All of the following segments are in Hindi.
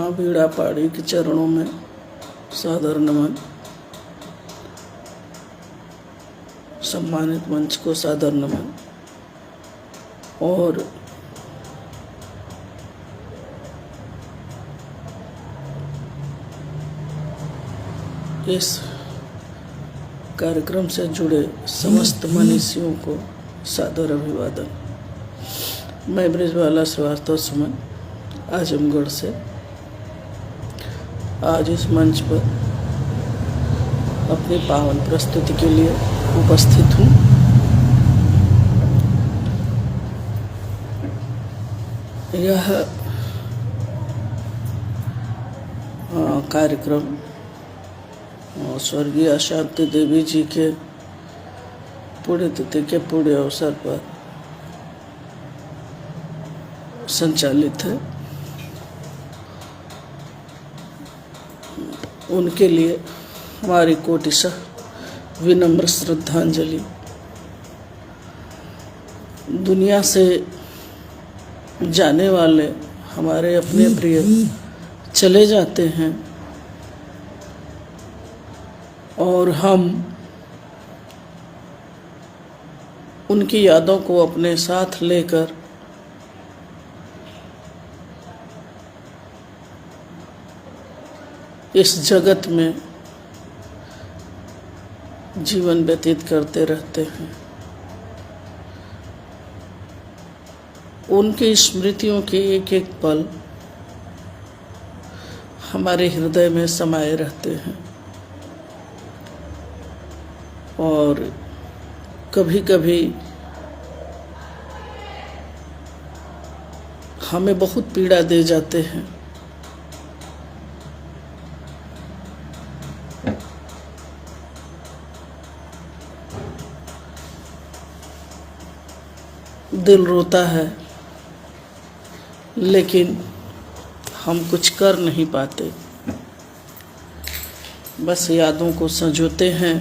माँ बीड़ा पाड़ी के चरणों में सादर नमन। सम्मानित मंच को सादर नमन। और इस कार्यक्रम से जुड़े समस्त मनीषियों को सादर अभिवादन। मैं ब्रिजबाला श्रीवास्तव सुमन आजमगढ़ से आज इस मंच पर अपनी पावन प्रस्तुति के लिए उपस्थित हूँ। यह कार्यक्रम स्वर्गीय शांति देवी जी के पुण्यतिथि के पुण्य अवसर पर संचालित है। उनके लिए हमारी कोटिशः विनम्र श्रद्धांजलि। दुनिया से जाने वाले हमारे अपने प्रिय चले जाते हैं और हम उनकी यादों को अपने साथ लेकर इस जगत में जीवन व्यतीत करते रहते हैं। उनकी स्मृतियों के एक एक पल हमारे हृदय में समाये रहते हैं और कभी कभी हमें बहुत पीड़ा दे जाते हैं। दिल रोता है लेकिन हम कुछ कर नहीं पाते, बस यादों को संजोते हैं,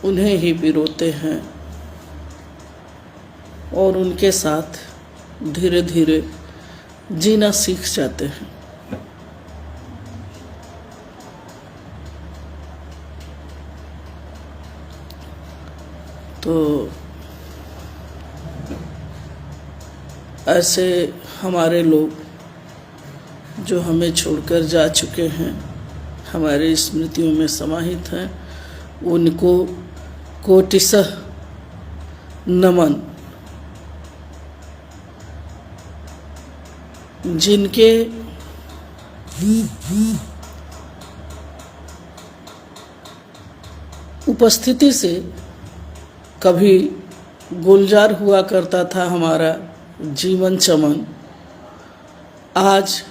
उन्हें ही पिरोते हैं और उनके साथ धीरे धीरे जीना सीख जाते हैं। तो ऐसे हमारे लोग जो हमें छोड़कर जा चुके हैं, हमारी स्मृतियों में समाहित हैं, उनको कोटिशः नमन। जिनके उपस्थिति से कभी गुलजार हुआ करता था हमारा जीवन चमन, आज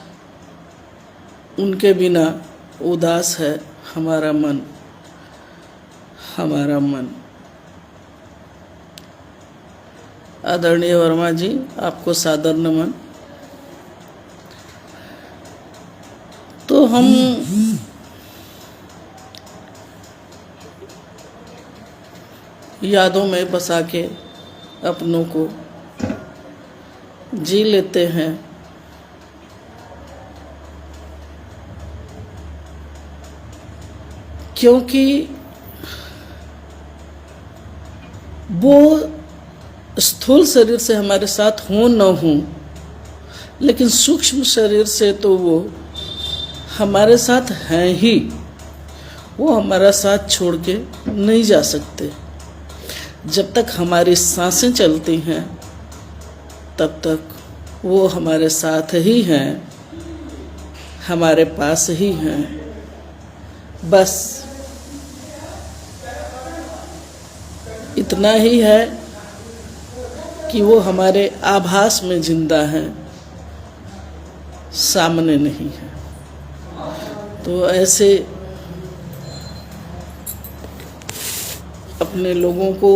उनके बिना उदास है हमारा मन। आदरणीय वर्मा जी, आपको सादर नमन। तो हम यादों में बसा के अपनों को जी लेते हैं, क्योंकि वो स्थूल शरीर से हमारे साथ हो न हो, लेकिन सूक्ष्म शरीर से तो वो हमारे साथ हैं ही। वो हमारा साथ छोड़ के नहीं जा सकते। जब तक हमारी सांसें चलती हैं तब तक वो हमारे साथ ही हैं, हमारे पास ही हैं। बस इतना ही है कि वो हमारे आभास में जिंदा हैं, सामने नहीं है। तो ऐसे अपने लोगों को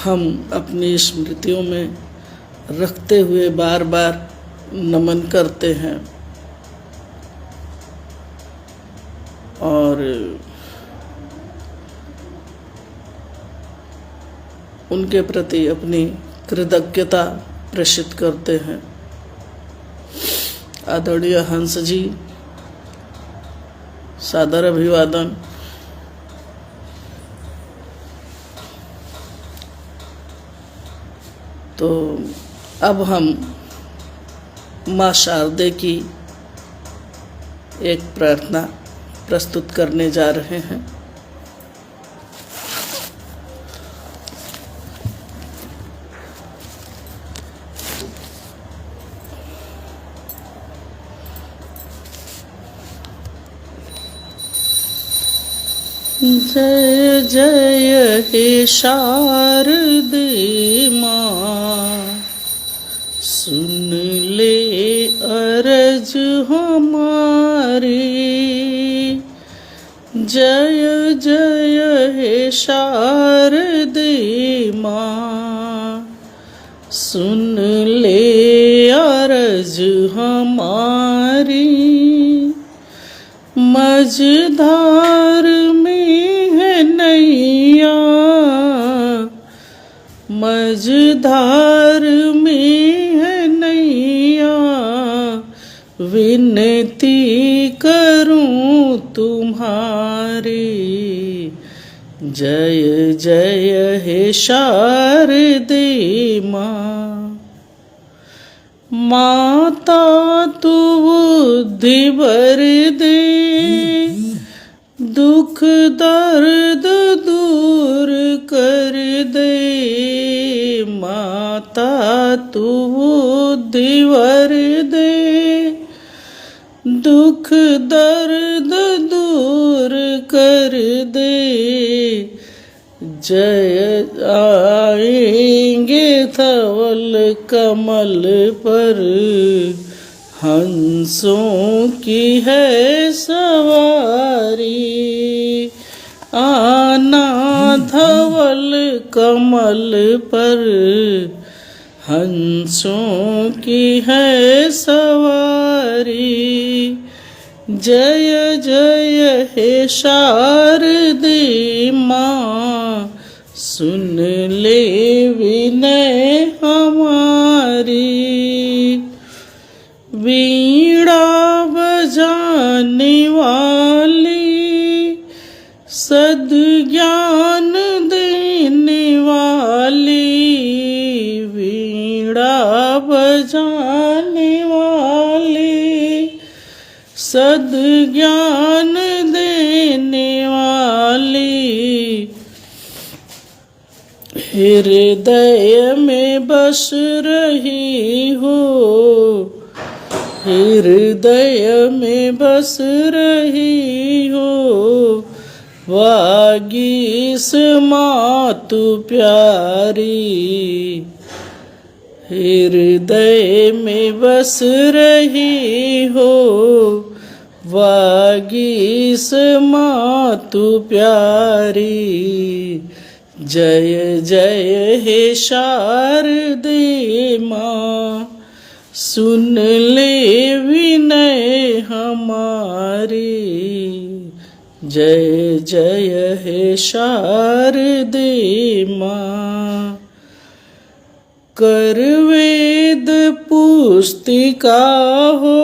हम अपनी स्मृतियों में रखते हुए बार बार नमन करते हैं और उनके प्रति अपनी कृतज्ञता प्रेषित करते हैं। आदरणीय हंस जी, सादर अभिवादन। तो अब हम माँ शारदे की एक प्रार्थना प्रस्तुत करने जा रहे हैं। जय जय हे शारदे माँ, सुन ले अरज हमारी। जय जय हे शारदे माँ, सुन ले अरज हमारी। मझधार में है नैया, मझधार में है नैया, विनती करूं तुम्हारी। जय जय हे शारदे माँ, माता तू बुद्धि भर दे, दुख दर्द दूर कर दे। माता तू बुद्धि भर दे, दुख दर्द दूर कर दे। जय आएंगे धवल कमल पर, हंसों की है सवारी। आना धवल कमल पर, हंसों की है सवारी। जय जय हे शारदे माँ, सुन ले विनय हमारी। वीणा बजाने वाली, सद्ज्ञान देने वाली। वीणा बजाने वाली, सद्ज्ञान देने वाली। हृदय में बस रही हो, हृदय में बस रही हो। वागीश मातु प्यारी, हृदय में बस रही हो। वागीश मातु प्यारी। जय जय हे शारदे माँ, सुन ले विनय हमारी। जय जय हे शारदे माँ। कर वेद पुस्तिका हो,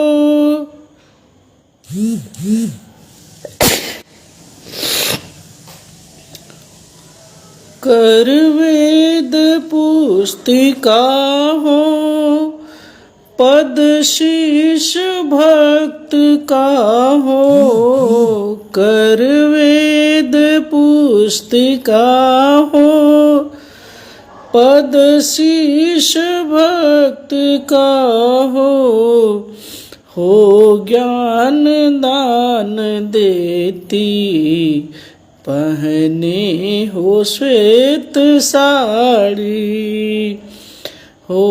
कर वेद पुस्तिका हो। पद शीश भक्त का हो, कर वेद पुस्तिका हो। पद शीश भक्त का हो ज्ञान दान देती। पहने हो श्वेत साड़ी, हो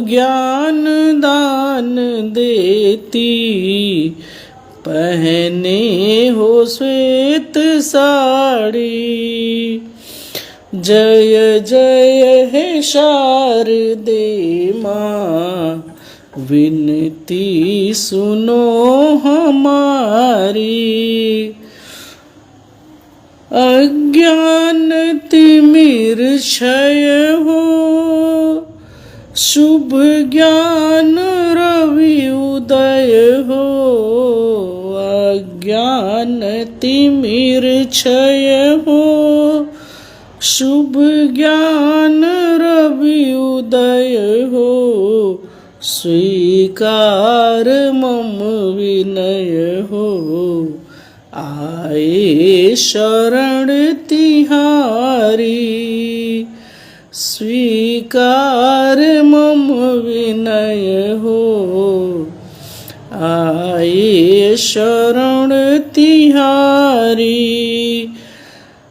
ज्ञान दान देती। पहने हो श्वेत साड़ी। जय जय हे शारदे माँ, विनती सुनो हमारी। अज्ञान तिमिर क्षय हो, शुभ ज्ञान रवि उदय हो, अज्ञान तिमिर क्षय हो। शुभ ज्ञान रवि उदय हो, स्वीकार मम विनय हो। आए शरण तिहारी, स्वीकार मम विनय हो। आए शरण तिहारी।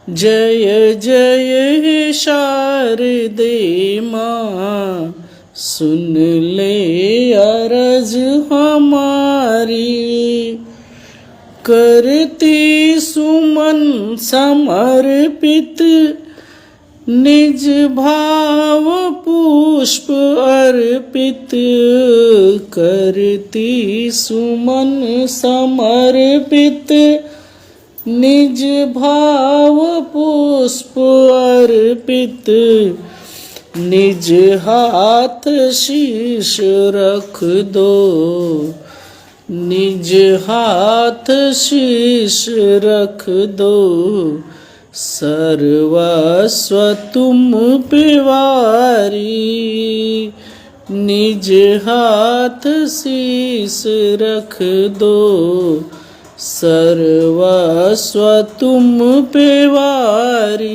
जय जय हे शारदे माँ, सुन ले अरज हमारी। करती सुमन समर्पित, निज भाव पुष्प अर्पित। करती सुमन समर्पित, निज भाव पुष्प अर्पित। निज हाथ शीश रख दो, निज हाथ शीश रख दो। सर्वस्व तुम पिवारी, निज हाथ शीश रख दो। सर्वस्व तुम पिवारी।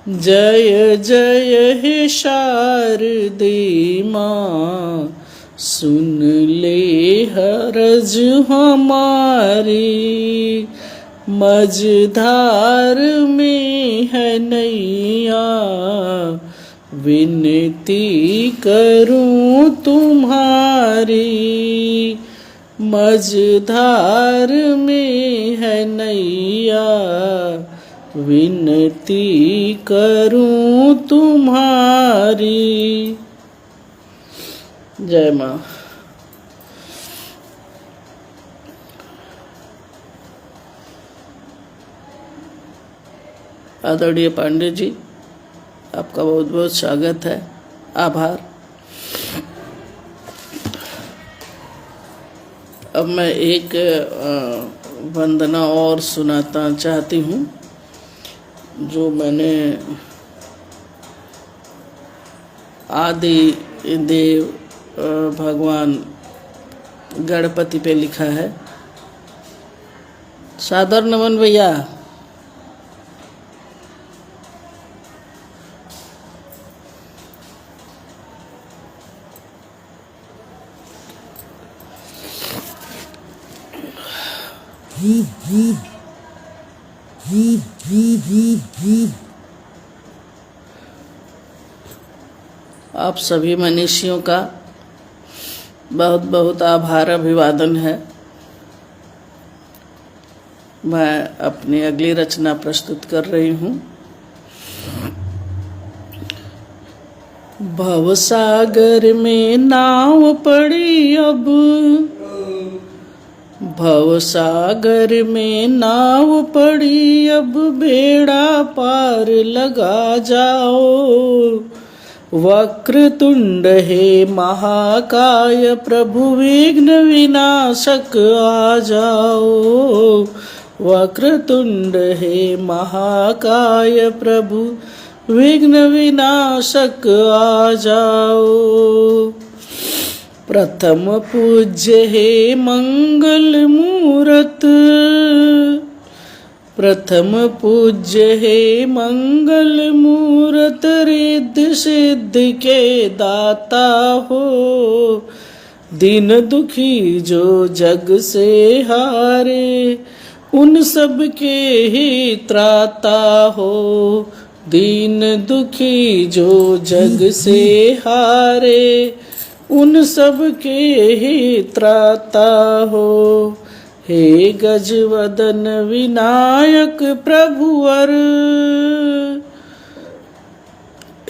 जय जय हे शारदे माँ, सुन ले हरज हमारी। मझधार में है नैया, विनती करूं तुम्हारी। मझधार में है नैया, विनती करूं तुम्हारी। जय माँ। आदरणीय पांडे जी, आपका बहुत बहुत स्वागत है। आभार। अब मैं एक वंदना और सुनाता चाहती हूँ, जो मैंने आदि देव भगवान गणपति पे लिखा है। सादर नमन भैया। आप सभी मनीषियों का बहुत बहुत आभार अभिवादन है। मैं अपनी अगली रचना प्रस्तुत कर रही हूँ। भवसागर में नाव पड़ी अब, भवसागर में नाव पड़ी अब, बेड़ा पार लगा जाओ। वक्रतुंड हे महाकाय प्रभु विघ्न विनाशक आ जाओ। वक्रतुंड हे महाकाय प्रभु विघ्न विनाशक आ जाओ। प्रथम पूज्य हे मंगल मूरत, प्रथम पूज्य हे मंगल मूरत। रिद्धि सिद्धि के दाता हो, दीन दुखी जो जग से हारे, उन सब के ही त्राता हो। दीन दुखी जो जग से हारे, उन सब के ही त्राता हो। हे गजवदन विनायक प्रभुवर,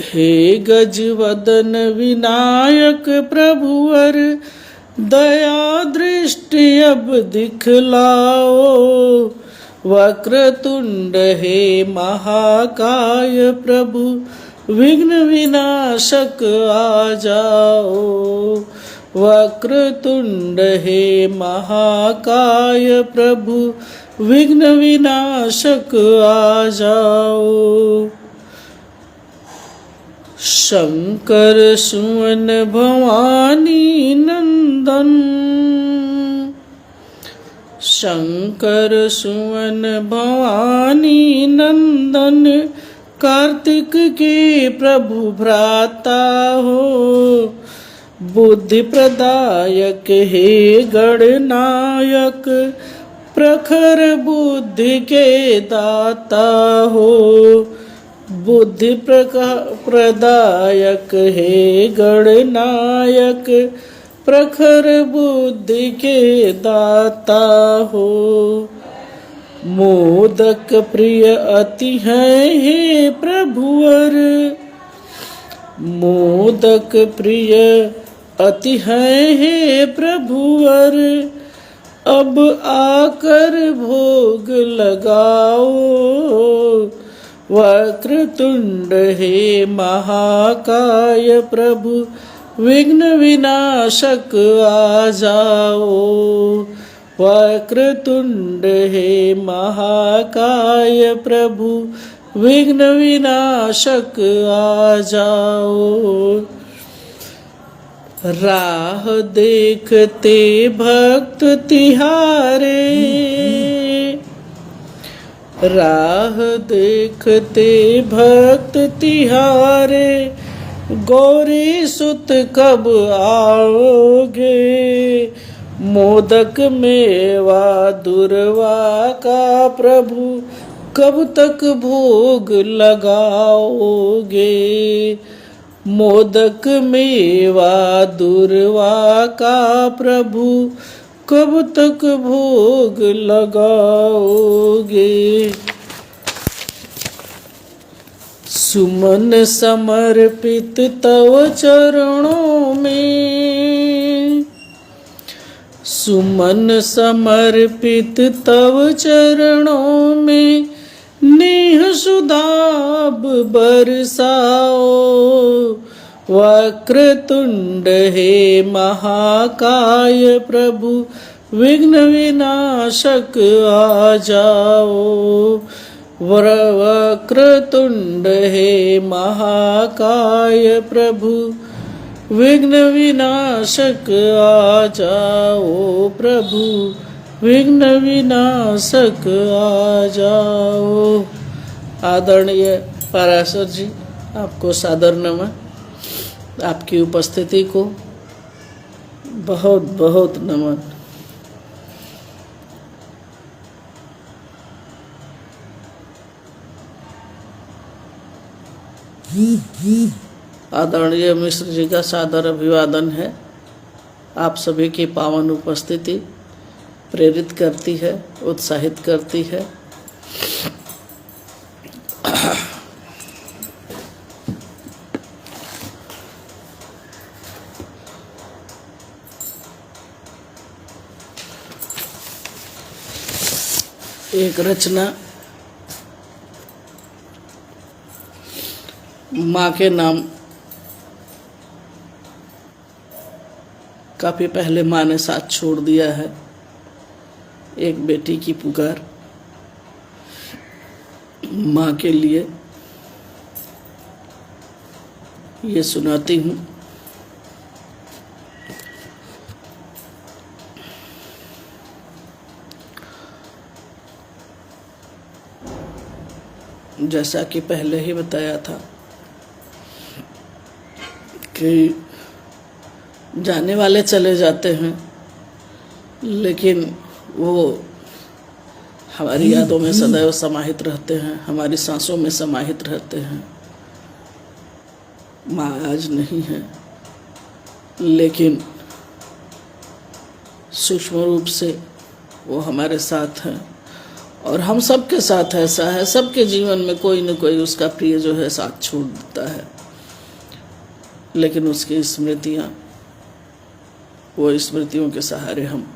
हे गजवदन विनायक प्रभुवर। दया दृष्टि अब दिखलाओ। वक्रतुंड हे महाकाय प्रभु विघ्न विनाशक आ जाओ। वक्रतुंड हे महाकाय प्रभु विघ्न विनाशक आ जाओ। शंकर सुवन भवानी नंदन, शंकर सुवन भवानी नंदन, कार्तिक के प्रभु भ्राता हो। बुद्धि प्रदायक हे गणनायक, प्रखर बुद्धि के दाता हो। बुद्धि प्रदायक हे गणनायक, प्रखर बुद्धि के दाता हो। मोदक प्रिय अति है हे प्रभुवर, मोदक प्रिय अति है हे प्रभुवर। अब आकर भोग लगाओ। वक्रतुंड हे महाकाय प्रभु विघ्न विनाशक आ जाओ। वक्रतुंड हे महाकाय प्रभु विघ्न विनाशक आ जाओ। राह देखते भक्त तिहारे, राह देखते भक्त तिहारे, गौरी सुत कब आओगे। मोदक मेवा दुर्वा का प्रभु कब तक भोग लगाओगे। मोदक मेवा दुर्वा का प्रभु कब तक भोग लगाओगे। सुमन समर्पित तव चरणों में, सुमन समर्पित तव चरणों में, नेह सुधाब बरसाओ। वक्रतुंड हे महाकाय प्रभु विघ्न विनाशक आ जाओ। वक्रतुंड हे महाकाय प्रभु विघ्न विनाशक आ जाओ। प्रभु विघ्न विनाशक आ जाओ। आदरणीय पराशर जी, आपको सादर नमन। आपकी उपस्थिति को बहुत बहुत नमन। आदरणीय मिश्र जी का सादर अभिवादन है। आप सभी की पावन उपस्थिति प्रेरित करती है, उत्साहित करती है। एक रचना माँ के नाम, काफी पहले माँ ने साथ छोड़ दिया है। एक बेटी की पुकार माँ के लिए ये सुनाती हूँ। जैसा कि पहले ही बताया था कि जाने वाले चले जाते हैं, लेकिन वो हमारी यादों में सदैव समाहित रहते हैं, हमारी सांसों में समाहित रहते हैं। माँ आज नहीं है, लेकिन सूक्ष्म रूप से वो हमारे साथ हैं और हम सबके साथ ऐसा है। सबके जीवन में कोई न कोई उसका प्रिय जो है साथ छोड़ देता है, लेकिन उसकी स्मृतियाँ, वो स्मृतियों के सहारे हम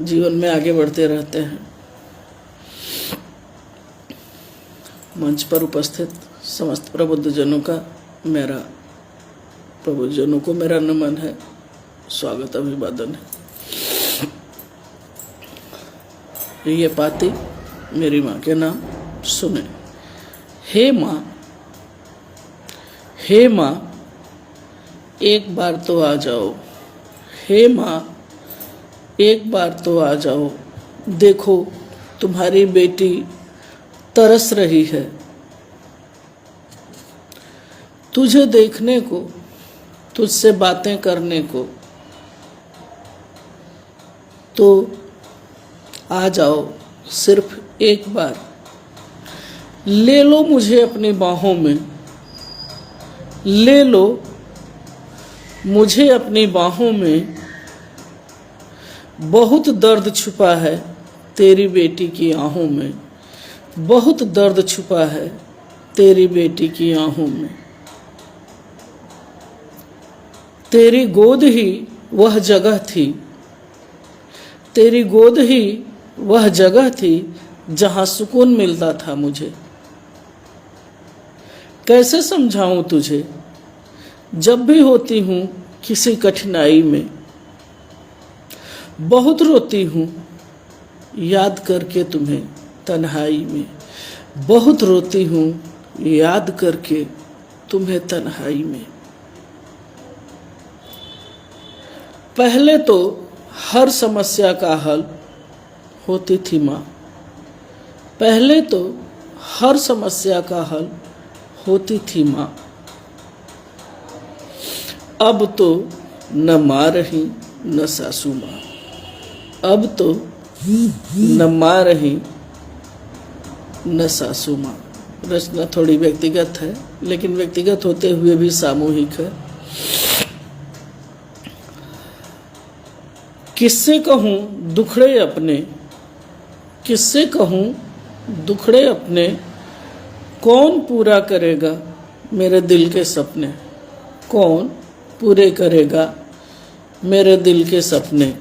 जीवन में आगे बढ़ते रहते हैं। मंच पर उपस्थित समस्त प्रबुद्धजनों को मेरा नमन है, स्वागत अभिवादन है। ये पाती मेरी माँ के नाम सुने। हे माँ एक बार तो आ जाओ, हे माँ एक बार तो आ जाओ, देखो तुम्हारी बेटी तरस रही है तुझे देखने को, तुझसे बातें करने को। तो आ जाओ सिर्फ एक बार, ले लो मुझे अपनी बाहों में, ले लो मुझे अपनी बाहों में। बहुत दर्द छुपा है तेरी बेटी की आहों में, बहुत दर्द छुपा है तेरी बेटी की आहों में। तेरी गोद ही वह जगह थी, तेरी गोद ही वह जगह थी जहाँ सुकून मिलता था मुझे। कैसे समझाऊं तुझे, जब भी होती हूँ किसी कठिनाई में, बहुत रोती हूँ याद करके तुम्हें तन्हाई में, बहुत रोती हूँ याद करके तुम्हें तन्हाई में। पहले तो हर समस्या का हल होती थी माँ, पहले तो हर समस्या का हल होती थी माँ। अब तो न माँ रही न सासू माँ, अब तो न माँ रही न सासू माँ। रचना थोड़ी व्यक्तिगत है, लेकिन व्यक्तिगत होते हुए भी सामूहिक है। किससे कहूँ दुखड़े अपने, किससे कहूँ दुखड़े अपने, कौन पूरा करेगा मेरे दिल के सपने, कौन पूरे करेगा मेरे दिल के सपने।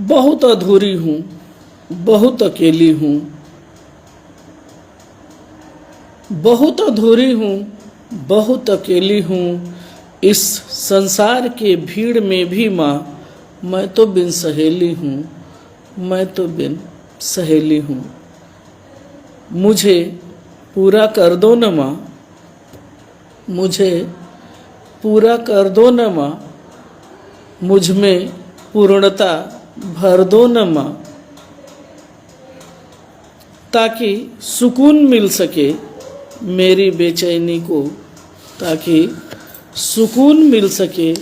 बहुत अधूरी हूँ, बहुत अकेली हूँ, बहुत अधूरी हूँ, बहुत अकेली हूँ। इस संसार के भीड़ में भी माँ मैं तो बिन सहेली हूँ, मैं तो बिन सहेली हूँ। मुझे पूरा कर दो न माँ, मुझे पूरा कर दो न माँ, मुझ में पूर्णता भर दो न माँ, ताकि सुकून मिल सके मेरी बेचैनी को, ताकि सुकून मिल सके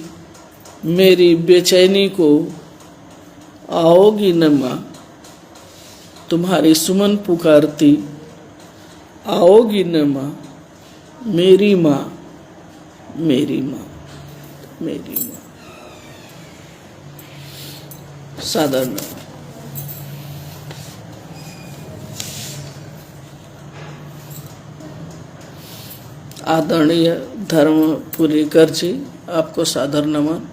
मेरी बेचैनी को। आओगी न माँ तुम्हारी सुमन पुकारती, आओगी न माँ मेरी माँ, मेरी माँ, मेरी माँ। सादर नमन। आदरणीय धर्मपुरीकर जी, आपको सादर नमन।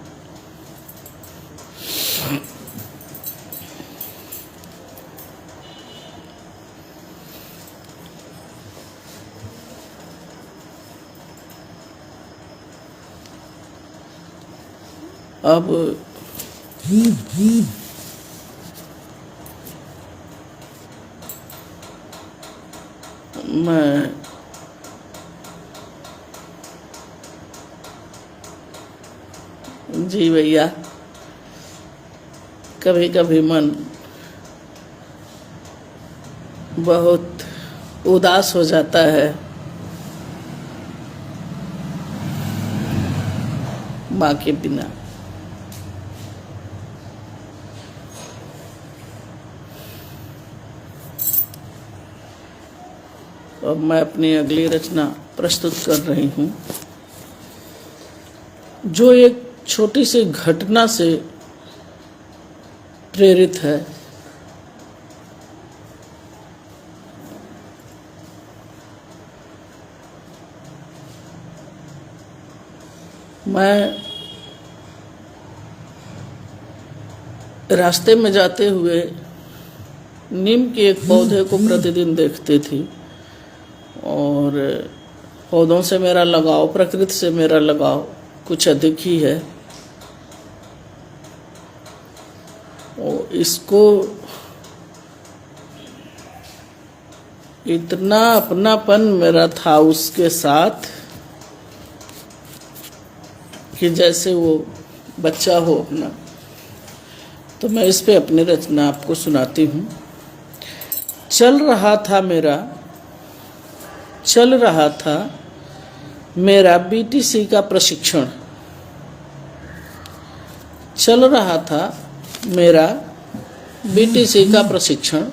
अब मैं जी भैया, कभी कभी मन बहुत उदास हो जाता है माँ के बिना। और मैं अपनी अगली रचना प्रस्तुत कर रही हूँ, जो एक छोटी सी घटना से प्रेरित है। मैं रास्ते में जाते हुए नीम के एक पौधे को प्रतिदिन देखती थी और पौधों से मेरा लगाव, प्रकृति से मेरा लगाव कुछ अधिक ही है। और इसको इतना अपनापन मेरा था उसके साथ कि जैसे वो बच्चा हो अपना। तो मैं इस पे अपनी रचना आपको सुनाती हूँ। चल रहा था मेरा बीटीसी का प्रशिक्षण। चल रहा था मेरा बीटीसी का प्रशिक्षण।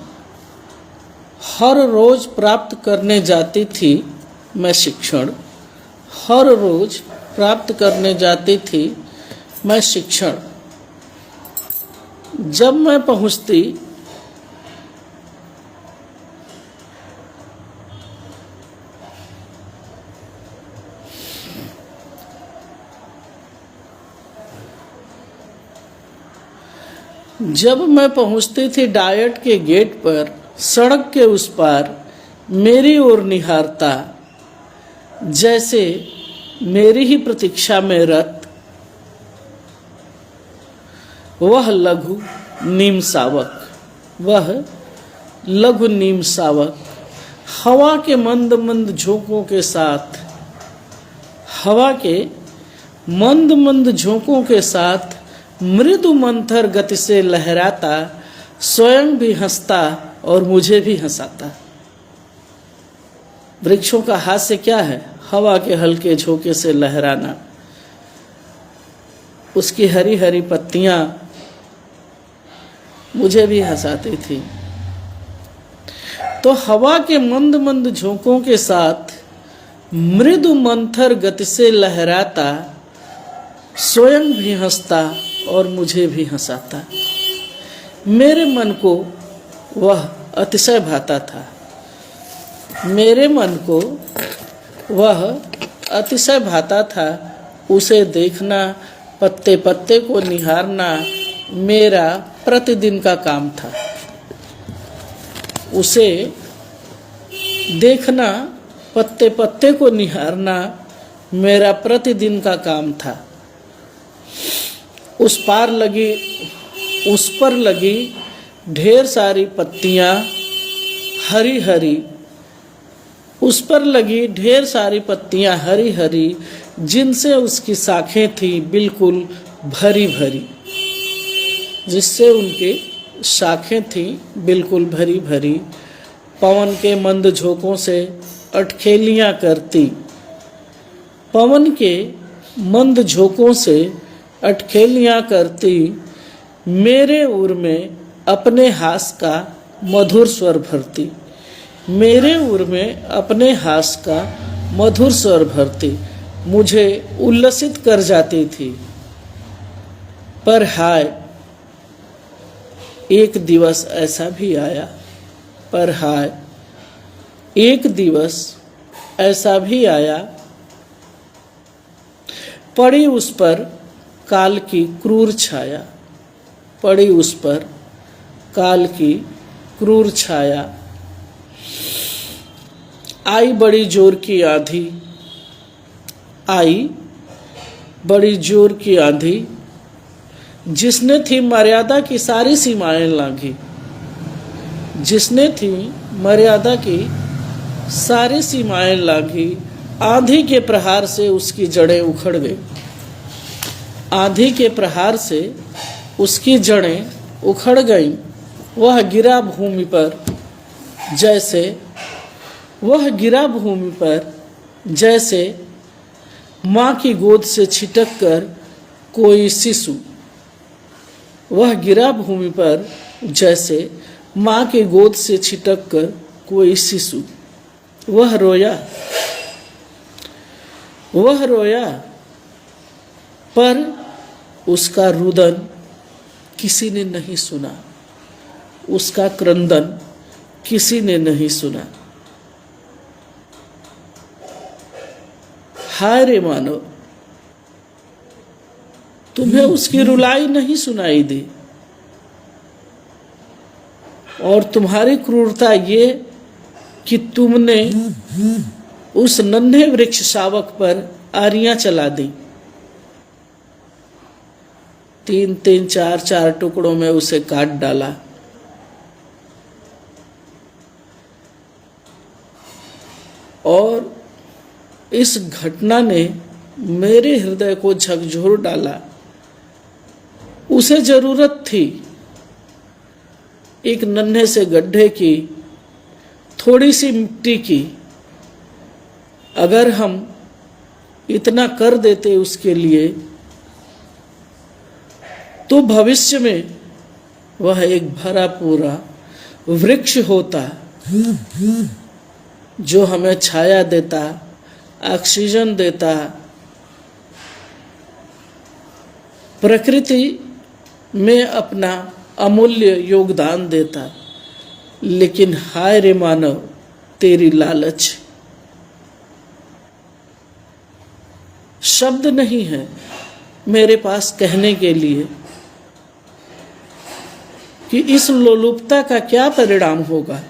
हर रोज प्राप्त करने जाती थी मैं शिक्षण। हर रोज प्राप्त करने जाती थी मैं शिक्षण। जब मैं पहुंचती थी डायट के गेट पर, सड़क के उस पार मेरी ओर निहारता, जैसे मेरी ही प्रतीक्षा में रत वह लघु नीम सावक। वह लघु नीम सावक हवा के मंद मंद झोंकों के साथ, हवा के मंद मंद झोंकों के साथ मृदु मंथर गति से लहराता, स्वयं भी हंसता और मुझे भी हंसाता। वृक्षों का हास्य क्या है? हवा के हल्के झोंके से लहराना, उसकी हरी हरी पत्तियां मुझे भी हंसाती थी। तो हवा के मंद मंद झोंकों के साथ मृदु मंथर गति से लहराता, स्वयं भी हंसता और मुझे भी हंसाता। मेरे मन को वह अतिशय भाता था। मेरे मन को वह अतिशय भाता था। उसे देखना, पत्ते पत्ते को निहारना मेरा प्रतिदिन का काम था। उसे देखना, पत्ते पत्ते को निहारना मेरा प्रतिदिन का काम था। उस पर लगी ढेर सारी पत्तियां हरी हरी, उस पर लगी ढेर सारी पत्तियां हरी हरी, जिनसे उसकी शाखें थी बिल्कुल भरी भरी, जिससे उनकी शाखें थी बिल्कुल भरी भरी। पवन के मंद झोंकों से अटखेलियां करती, पवन के मंद झोंकों से अटखेलियां करती, मेरे उर में अपने हास का मधुर स्वर भरती। मेरे उर में अपने हास का मधुर स्वर भरती, मुझे उल्लसित कर जाती थी। पर हाय, एक दिवस ऐसा भी आया, पर हाय, एक दिवस ऐसा भी आया, पड़ी उस पर काल की क्रूर छाया, पड़ी उस पर काल की क्रूर छाया। आई बड़ी जोर की आंधी, आई बड़ी जोर की आंधी, जिसने थी मर्यादा की सारी सीमाएं लांघी, जिसने थी मर्यादा की सारी सीमाएं लांघी। आंधी के प्रहार से उसकी जड़ें उखड़ गई, आंधी के प्रहार से उसकी जड़ें उखड़ गईं। वह गिरा भूमि पर जैसे, वह गिरा भूमि पर जैसे माँ की गोद से छिटक कर कोई शिशु। वह गिरा भूमि पर जैसे माँ की गोद से छिटक कर कोई शिशु। वह रोया, वह रोया, पर उसका रुदन किसी ने नहीं सुना, उसका क्रंदन किसी ने नहीं सुना। हाय रे मानव, तुम्हें उसकी रुलाई नहीं सुनाई दी। और तुम्हारी क्रूरता ये कि तुमने उस नन्हे वृक्ष शावक पर आरियां चला दी। 3-3, 4-4 टुकड़ों में उसे काट डाला। और इस घटना ने मेरे हृदय को झकझोर डाला। उसे जरूरत थी एक नन्हे से गड्ढे की, थोड़ी सी मिट्टी की। अगर हम इतना कर देते उसके लिए, तो भविष्य में वह एक भरा पूरा वृक्ष होता जो हमें छाया देता, ऑक्सीजन देता, प्रकृति में अपना अमूल्य योगदान देता। लेकिन हाय रे मानव, तेरी लालच। शब्द नहीं है मेरे पास कहने के लिए कि इस लोलुपता का क्या परिणाम होगा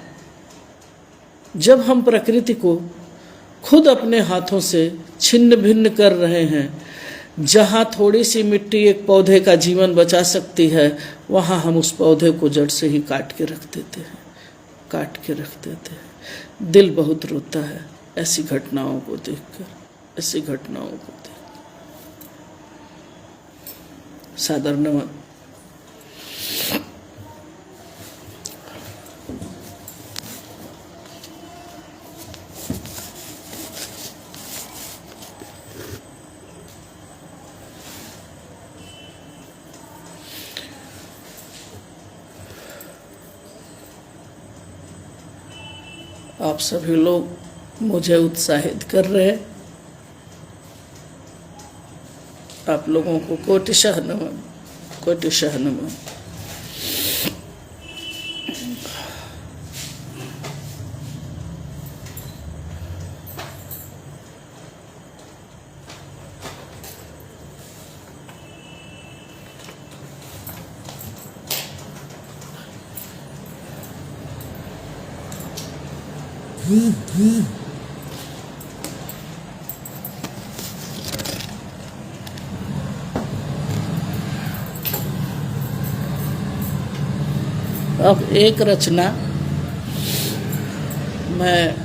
जब हम प्रकृति को खुद अपने हाथों से छिन्न भिन्न कर रहे हैं। जहाँ थोड़ी सी मिट्टी एक पौधे का जीवन बचा सकती है, वहाँ हम उस पौधे को जड़ से ही काट के रख देते हैं, काट के रख देते हैं। दिल बहुत रोता है ऐसी घटनाओं को देखकर, ऐसी घटनाओं को देख। सादर नमन। आप सभी लोग मुझे उत्साहित कर रहे हैं। आप लोगों को कोटिशः नमन, कोटिशः नमन। अब एक रचना मैं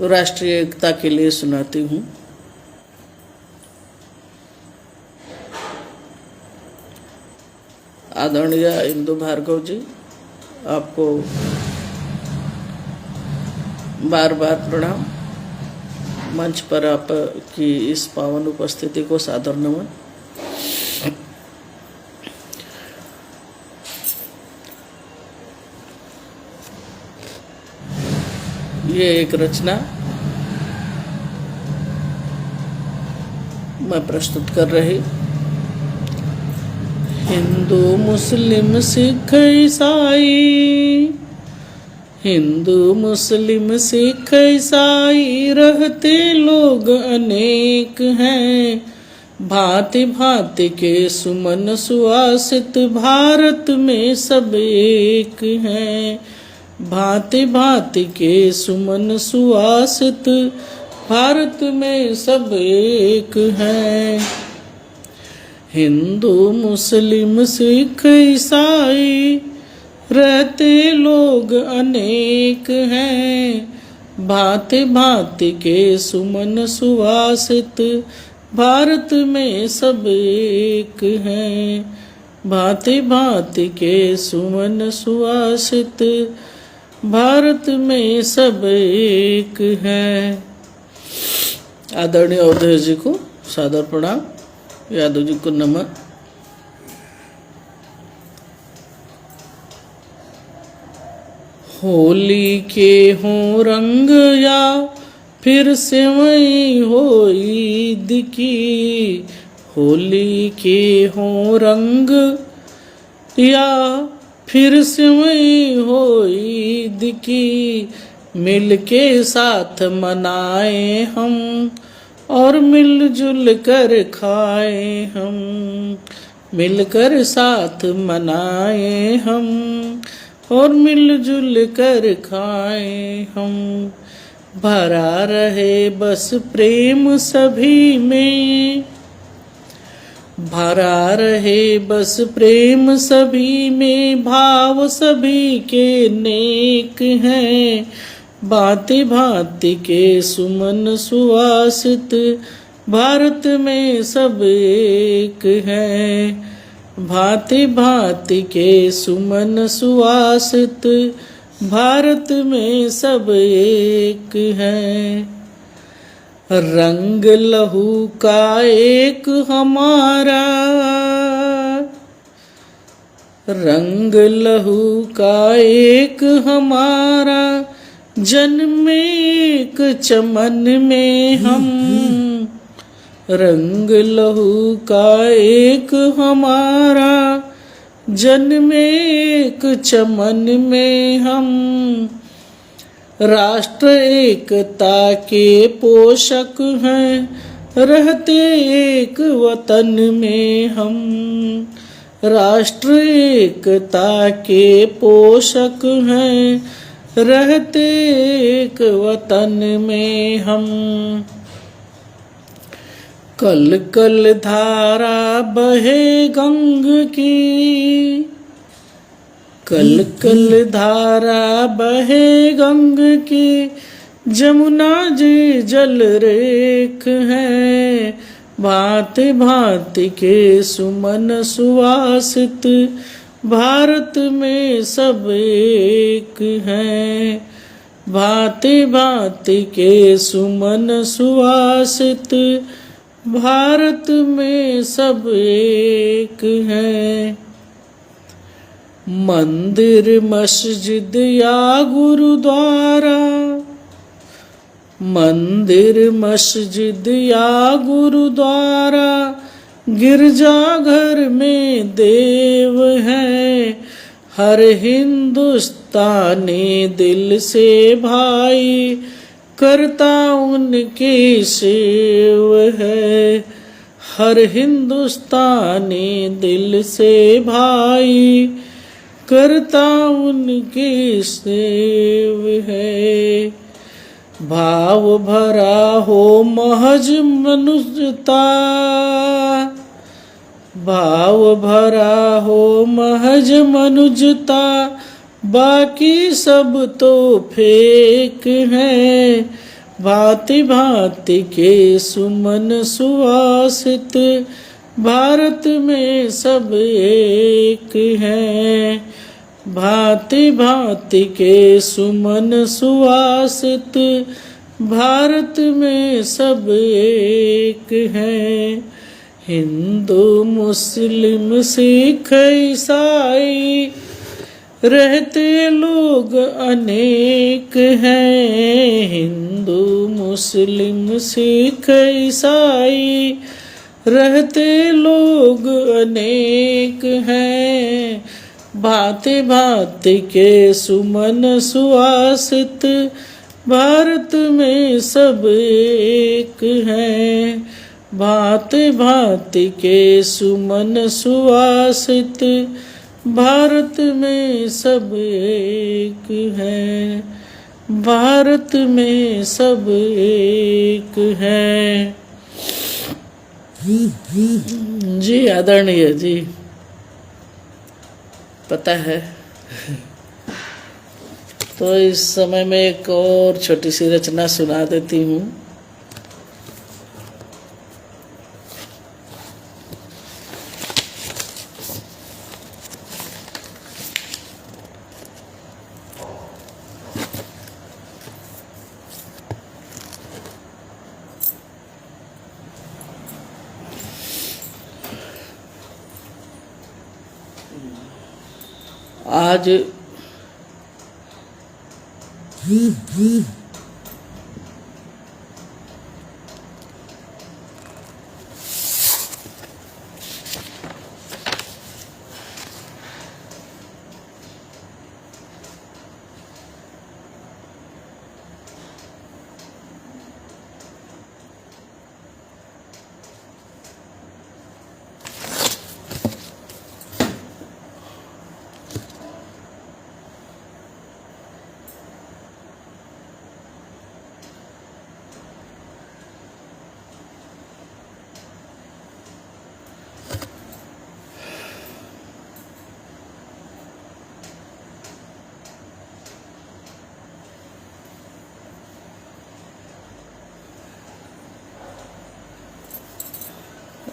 राष्ट्रीय एकता के लिए सुनाती हूँ। आदरणीय इंदु भार्गव जी, आपको बार बार प्रणाम। मंच पर आपकी इस पावन उपस्थिति को सादर नमन। ये एक रचना मैं प्रस्तुत कर रही। हिंदू मुस्लिम सिख ईसाई, हिंदू मुस्लिम सिख ईसाई रहते लोग अनेक हैं। भांति भांति के सुमन सुवासित भारत में सब एक हैं। भांति भांति के सुमन सुवासित भारत में सब एक हैं। हिंदू मुस्लिम सिख ईसाई रहते लोग अनेक हैं। भांति भांति के सुमन सुवासित भारत में सब एक हैं। भांति भांति के सुमन सुवासित भारत में सब एक हैं। आदरणीय अवधेश जी को सादर प्रणाम, यादव जी को नमन। होली के हों रंग या फिर सेवई हो ईद की। होली के हों रंग या फिर सेवई हो ईद की। मिल के साथ मनाए हम और मिलजुल कर खाए हम। मिलकर साथ मनाए हम और मिलजुल कर खाए हम। भरा रहे बस प्रेम सभी में, भरा रहे बस प्रेम सभी में, भाव सभी के नेक हैं। भांति भांति के सुमन सुवासित भारत में सब एक हैं। भांति भांति के सुमन सुवासित भारत में सब एक हैं। रंग लहू का एक हमारा, रंग लहू का एक हमारा, जन्म एक चमन में हम। रंग लहू का एक हमारा, जन्म एक चमन में हम। राष्ट्र एकता के पोषक हैं, रहते एक वतन में हम। राष्ट्र एकता के पोषक हैं, रहते एक वतन में हम। कल कल धारा बहे गंग की, कल कल धारा बहे गंग की, जमुना जी जल रेख है। भांति भांति के सुमन सुवासित भारत में सब एक हैं। भांति भांति के सुमन सुवासित भारत में सब एक हैं। मंदिर मस्जिद या गुरुद्वारा, मंदिर मस्जिद या गुरुद्वारा, गिरजाघर में देव हैं। हर हिंदुस्तानी दिल से भाई करता उनकी सेव है। हर हिंदुस्तानी दिल से भाई करता उनकी सेव है। भाव भरा हो महज मनुष्यता, भाव भरा हो महज मनुजता, बाकी सब तो फेक है। भांति भांति के सुमन सुवासित भारत में सब एक हैं। भांति भांति के सुमन सुवासित भारत में सब एक हैं। हिंदू मुस्लिम सिख ईसाई रहते लोग अनेक हैं। हिंदू मुस्लिम सिख ईसाई रहते लोग अनेक हैं। भांति भांति के सुमन सुवासित भारत में सब एक हैं। भांति भांति के सुमन सुवासित भारत में सब एक हैं। भारत में सब एक हैं। जी आदरणीय जी, पता है तो इस समय में एक और छोटी सी रचना सुना देती हूँ। आज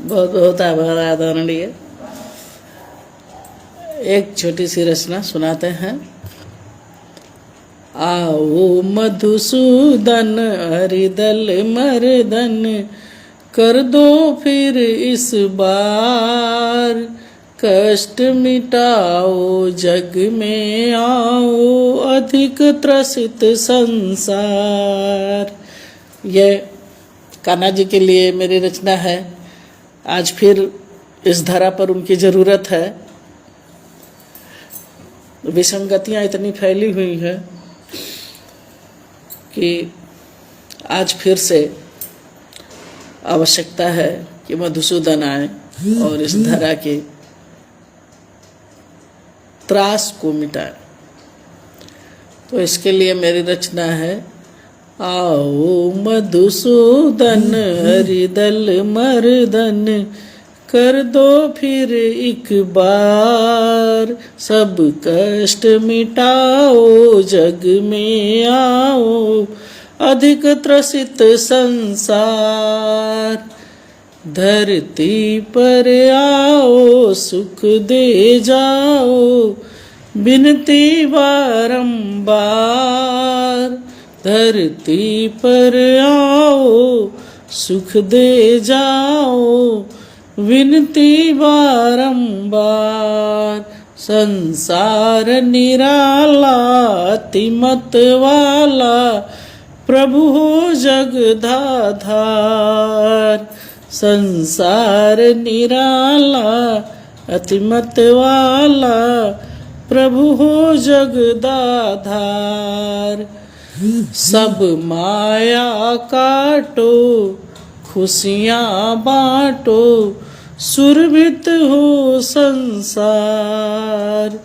बहुत बहुत आभार आदरणीय। एक छोटी सी रचना सुनाते हैं। आओ मधुसूदन हरिदल मर्दन, कर दो फिर इस बार, कष्ट मिटाओ जग में आओ, अधिक त्रसित संसार। ये कान्हा जी के लिए मेरी रचना है। आज फिर इस धरा पर उनकी ज़रूरत है। विसंगतियाँ इतनी फैली हुई हैं कि आज फिर से आवश्यकता है कि मधुसूदन आए और इस धरा के त्रास को मिटाए। तो इसके लिए मेरी रचना है। आओ मधुसूदन हरिदल मर्दन, कर दो फिर एक बार, सब कष्ट मिटाओ जग में आओ, अधिक त्रसित संसार। धरती पर आओ सुख दे जाओ, बिनती बारंबार। धरती पर आओ सुख दे जाओ, विनती बारंबार। संसार निराला अतिमत वाला, प्रभु हो जगधाधार। संसार निराला अतिमत वाला, प्रभु हो जगदाधार। सब माया काटो खुशियाँ बाँटो, सुरभित हो संसार।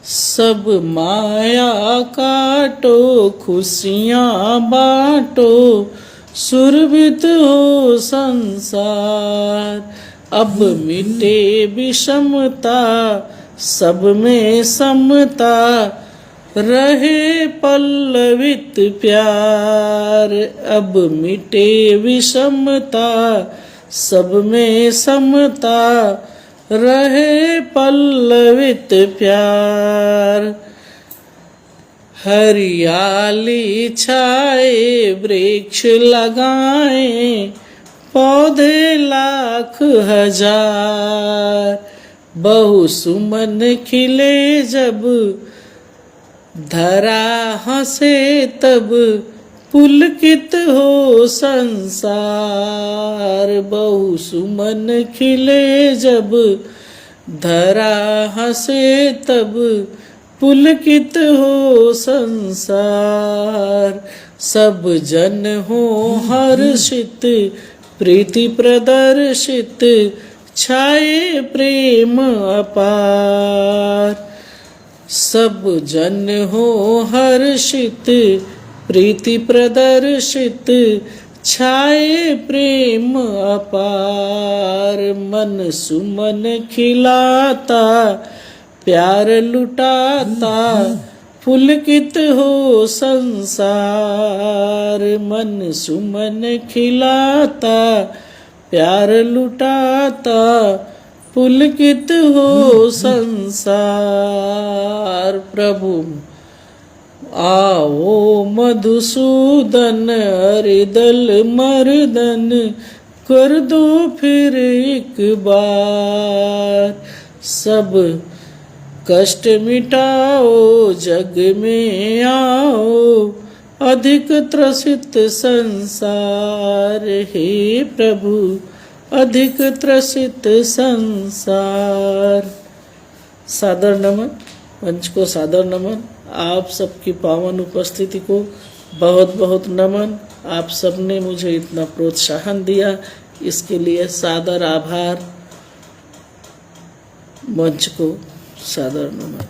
सब माया काटो खुशियाँ बाँटो, सुरभित हो संसार। अब मिटे विषमता सब में समता, रहे पल्लवित प्यार। अब मिटे विषमता सब में समता, रहे पल्लवित प्यार। हरियाली छाए वृक्ष लगाए, पौधे लाख हजार। बहु सुमन खिले जब धरा हंसे तब, पुलकित हो संसार। बहु सुमन खिले जब धरा हंसे तब, पुलकित हो संसार। सब जन हो हर्षित प्रीति प्रदर्शित, छाए प्रेम अपार। सब जन हो हर्षित प्रीति प्रदर्शित, छाए प्रेम अपार। मन सुमन खिलाता प्यार लुटाता, पुलकित हो संसार। मन सुमन खिलाता प्यार लुटाता, पुलकित हो संसार। प्रभु आओ मधुसूदन हरिदल मर्दन, कर दो फिर एक बार। सब कष्ट मिटाओ जग में आओ, अधिक त्रसित संसार। हे प्रभु अधिक त्रसित संसार। सादर नमन, मंच को सादर नमन। आप सबकी पावन उपस्थिति को बहुत बहुत नमन। आप सबने मुझे इतना प्रोत्साहन दिया, इसके लिए सादर आभार। मंच को सादर नमन।